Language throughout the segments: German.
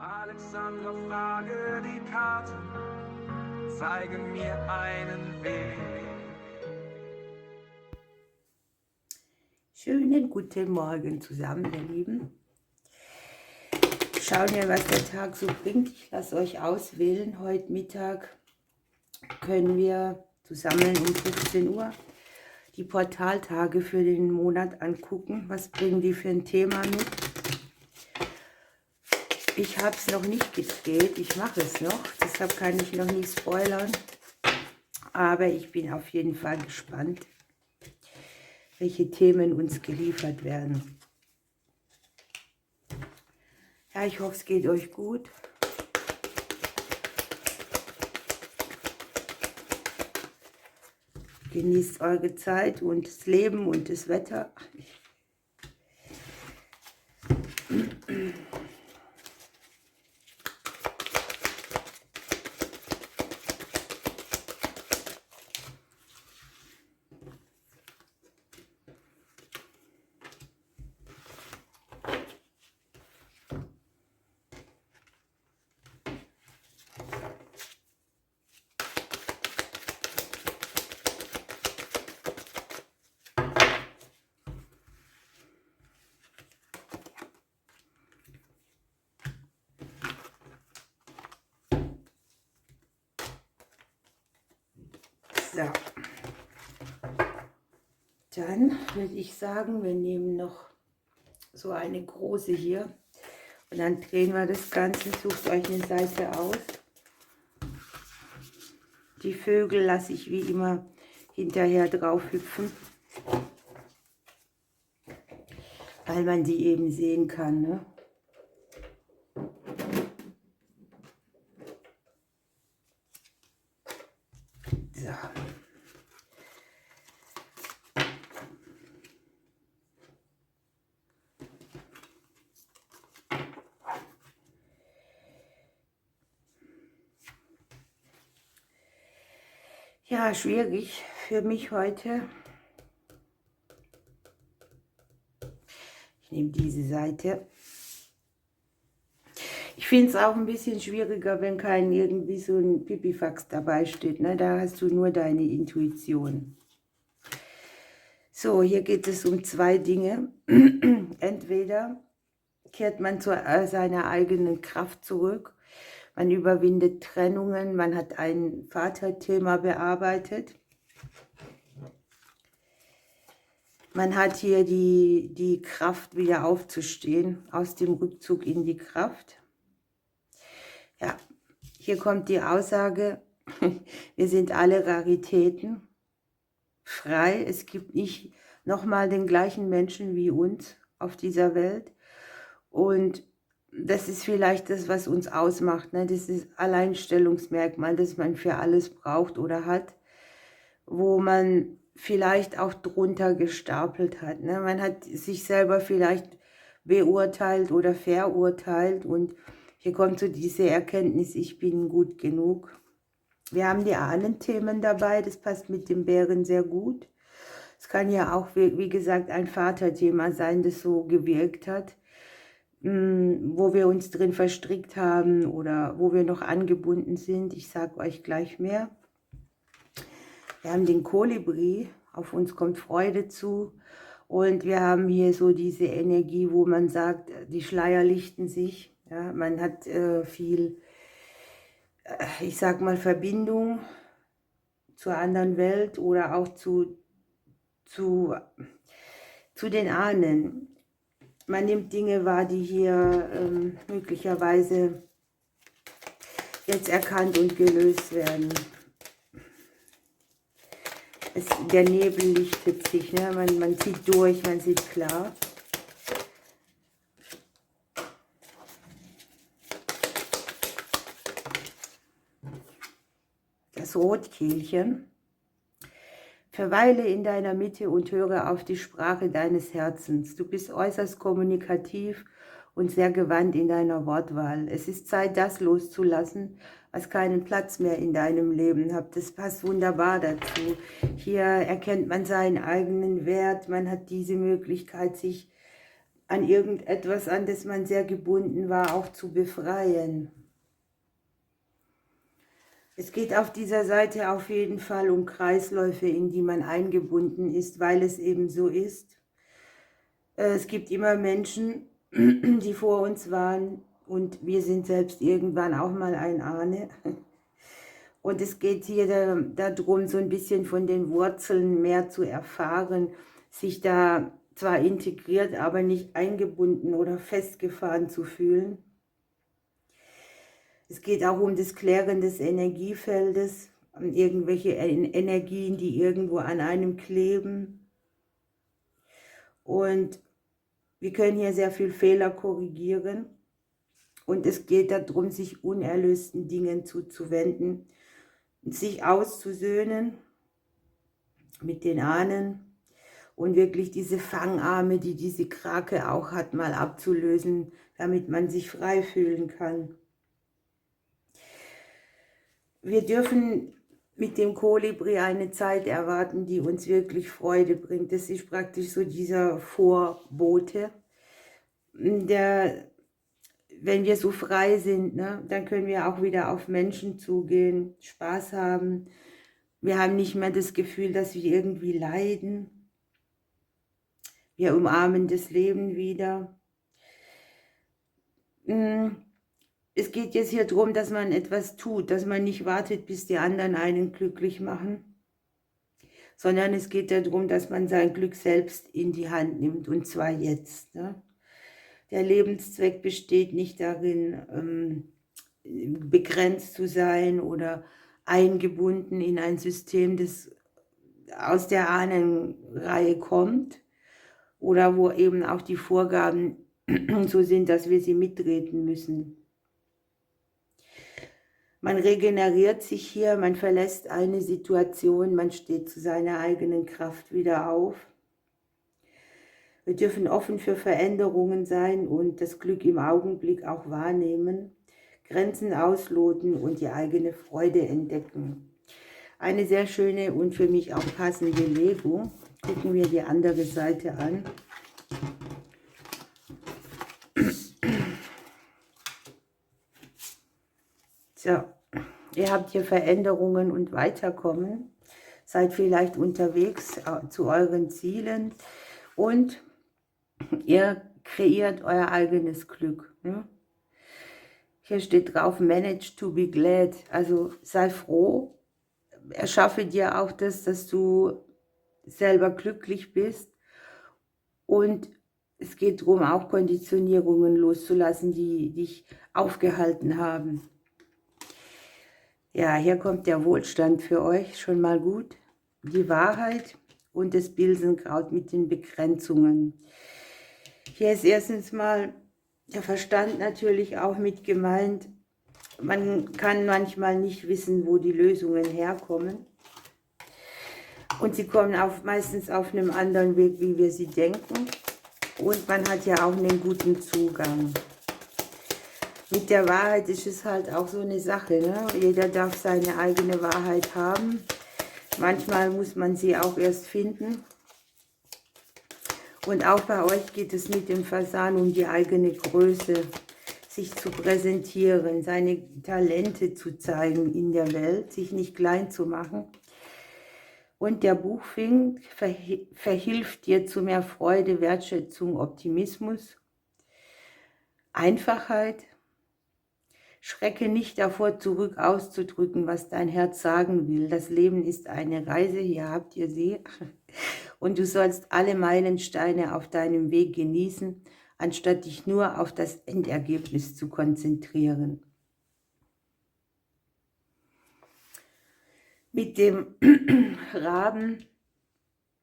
Alexandra, frage die Karte, zeige mir einen Weg. Schönen guten Morgen zusammen, ihr Lieben. Schauen wir, was der Tag so bringt. Ich lasse euch auswählen. Heute Mittag können wir zusammen um 15 Uhr die Portaltage für den Monat angucken. Was bringen die für ein Thema mit? Ich habe es noch nicht gedreht. Ich mache es noch. Deshalb kann ich noch nicht spoilern. Aber ich bin auf jeden Fall gespannt, welche Themen uns geliefert werden. Ja, ich hoffe, es geht euch gut. Genießt eure Zeit und das Leben und das Wetter. So, dann würde ich sagen, wir nehmen noch so eine große hier und dann drehen wir das Ganze. Sucht euch eine Seite aus. Die Vögel lasse ich wie immer hinterher drauf hüpfen, weil man die eben sehen kann, ne? So. Ja, schwierig für mich heute. Ich nehme diese Seite. Ich finde es auch ein bisschen schwieriger, wenn kein irgendwie so ein Pipifax dabei steht, ne? Da hast du nur deine Intuition. So, hier geht es um zwei Dinge. Entweder kehrt man zu seiner eigenen Kraft zurück, man überwindet Trennungen, man hat ein Vaterthema bearbeitet. Man hat hier die Kraft, wieder aufzustehen, aus dem Rückzug in die Kraft. Ja, hier kommt die Aussage, wir sind alle Raritäten, frei. Es gibt nicht nochmal den gleichen Menschen wie uns auf dieser Welt. Und das ist vielleicht das, was uns ausmacht, ne? Das ist Alleinstellungsmerkmal, das man für alles braucht oder hat, wo man vielleicht auch drunter gestapelt hat, ne? Man hat sich selber vielleicht beurteilt oder verurteilt und hier kommt so diese Erkenntnis, ich bin gut genug. Wir haben die Ahnenthemen dabei, das passt mit dem Bären sehr gut. Es kann ja auch, wie gesagt, ein Vaterthema sein, das so gewirkt hat, wo wir uns drin verstrickt haben oder wo wir noch angebunden sind. Ich sage euch gleich mehr. Wir haben den Kolibri, auf uns kommt Freude zu. Und wir haben hier so diese Energie, wo man sagt, die Schleier lichten sich. Ja, man hat viel, ich sag mal, Verbindung zur anderen Welt oder auch zu den Ahnen. Man nimmt Dinge wahr, die hier möglicherweise jetzt erkannt und gelöst werden. Der Nebel lichtet sich, ne? Man sieht durch, man sieht klar. Das Rotkehlchen. Verweile in deiner Mitte und höre auf die Sprache deines Herzens. Du bist äußerst kommunikativ und sehr gewandt in deiner Wortwahl. Es ist Zeit, das loszulassen, was keinen Platz mehr in deinem Leben hat. Das passt wunderbar dazu. Hier erkennt man seinen eigenen Wert. Man hat diese Möglichkeit, sich an irgendetwas, an das man sehr gebunden war, auch zu befreien. Es geht auf dieser Seite auf jeden Fall um Kreisläufe, in die man eingebunden ist, weil es eben so ist. Es gibt immer Menschen, die vor uns waren und wir sind selbst irgendwann auch mal ein Ahne. Und es geht hier darum, so ein bisschen von den Wurzeln mehr zu erfahren, sich da zwar integriert, aber nicht eingebunden oder festgefahren zu fühlen. Es geht auch um das Klären des Energiefeldes, um irgendwelche Energien, die irgendwo an einem kleben. Und wir können hier sehr viel Fehler korrigieren. Und es geht darum, sich unerlösten Dingen zuzuwenden, sich auszusöhnen mit den Ahnen und wirklich diese Fangarme, die diese Krake auch hat, mal abzulösen, damit man sich frei fühlen kann. Wir dürfen mit dem Kolibri eine Zeit erwarten, die uns wirklich Freude bringt. Das ist praktisch so dieser Vorbote. Wenn wir so frei sind, ne, dann können wir auch wieder auf Menschen zugehen, Spaß haben. Wir haben nicht mehr das Gefühl, dass wir irgendwie leiden. Wir umarmen das Leben wieder. Es geht jetzt hier darum, dass man etwas tut, dass man nicht wartet, bis die anderen einen glücklich machen, sondern es geht darum, dass man sein Glück selbst in die Hand nimmt, und zwar jetzt. Ne? Der Lebenszweck besteht nicht darin, begrenzt zu sein oder eingebunden in ein System, das aus der Ahnenreihe kommt oder wo eben auch die Vorgaben so sind, dass wir sie mittreten müssen. Man regeneriert sich hier, man verlässt eine Situation, man steht zu seiner eigenen Kraft wieder auf. Wir dürfen offen für Veränderungen sein und das Glück im Augenblick auch wahrnehmen, Grenzen ausloten und die eigene Freude entdecken. Eine sehr schöne und für mich auch passende Legung. Gucken wir die andere Seite an. So, ihr habt hier Veränderungen und Weiterkommen, seid vielleicht unterwegs zu euren Zielen und ihr kreiert euer eigenes Glück. Ne? Hier steht drauf, manage to be glad, also sei froh, erschaffe dir auch das, dass du selber glücklich bist, und es geht darum, auch Konditionierungen loszulassen, die dich aufgehalten haben. Ja, hier kommt der Wohlstand für euch, schon mal gut. Die Wahrheit und das Bilsenkraut mit den Begrenzungen. Hier ist erstens mal der Verstand natürlich auch mit gemeint. Man kann manchmal nicht wissen, wo die Lösungen herkommen. Und sie kommen meistens auf einem anderen Weg, wie wir sie denken. Und man hat ja auch einen guten Zugang. Mit der Wahrheit ist es halt auch so eine Sache, ne? Jeder darf seine eigene Wahrheit haben. Manchmal muss man sie auch erst finden. Und auch bei euch geht es mit dem Fasan um die eigene Größe, sich zu präsentieren, seine Talente zu zeigen in der Welt, sich nicht klein zu machen. Und der Buchfink verhilft dir zu mehr Freude, Wertschätzung, Optimismus, Einfachheit. Schrecke nicht davor zurück, auszudrücken, was dein Herz sagen will. Das Leben ist eine Reise, hier habt ihr sie. Und du sollst alle Meilensteine auf deinem Weg genießen, anstatt dich nur auf das Endergebnis zu konzentrieren. Mit dem Raben,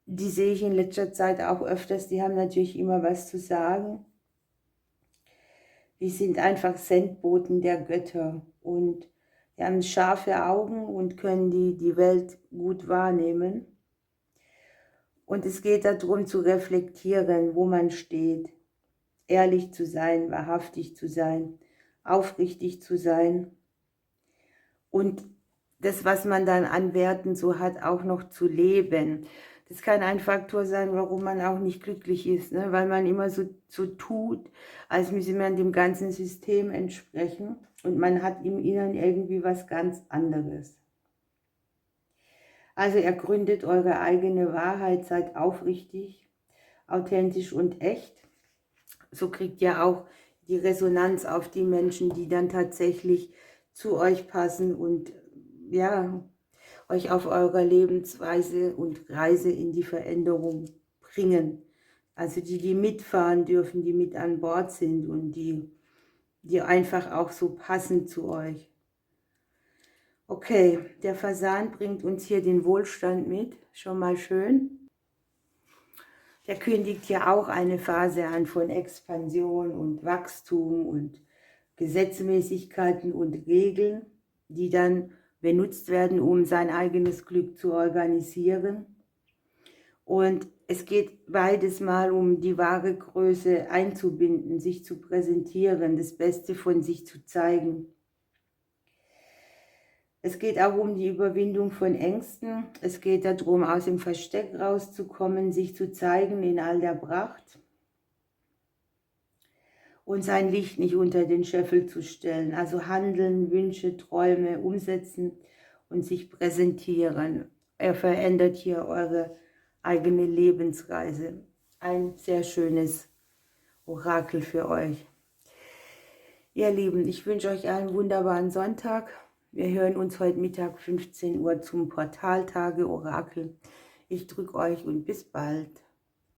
die sehe ich in letzter Zeit auch öfters, die haben natürlich immer was zu sagen. Die sind einfach Sendboten der Götter und die haben scharfe Augen und können die Welt gut wahrnehmen. Und es geht darum zu reflektieren, wo man steht, ehrlich zu sein, wahrhaftig zu sein, aufrichtig zu sein und das, was man dann an Werten so hat, auch noch zu leben. Das kann ein Faktor sein, warum man auch nicht glücklich ist, ne? Weil man immer so tut, als müsse man dem ganzen System entsprechen und man hat im Inneren irgendwie was ganz anderes. Also ergründet eure eigene Wahrheit, seid aufrichtig, authentisch und echt. So kriegt ihr auch die Resonanz auf die Menschen, die dann tatsächlich zu euch passen und ja, euch auf eurer Lebensweise und Reise in die Veränderung bringen. Also die mitfahren dürfen, die mit an Bord sind und die einfach auch so passen zu euch. Okay, der Fasan bringt uns hier den Wohlstand mit, schon mal schön. Der kündigt ja auch eine Phase an von Expansion und Wachstum und Gesetzmäßigkeiten und Regeln, die dann benutzt werden, um sein eigenes Glück zu organisieren. Und es geht beides mal um die wahre Größe einzubinden, sich zu präsentieren, das Beste von sich zu zeigen. Es geht auch um die Überwindung von Ängsten. Es geht darum, aus dem Versteck rauszukommen, sich zu zeigen in all der Pracht und sein Licht nicht unter den Scheffel zu stellen. Also handeln, Wünsche, Träume umsetzen und sich präsentieren. Er verändert hier eure eigene Lebensreise. Ein sehr schönes Orakel für euch. Ihr Lieben, ich wünsche euch einen wunderbaren Sonntag. Wir hören uns heute Mittag 15 Uhr zum Portaltage Orakel. Ich drücke euch und bis bald.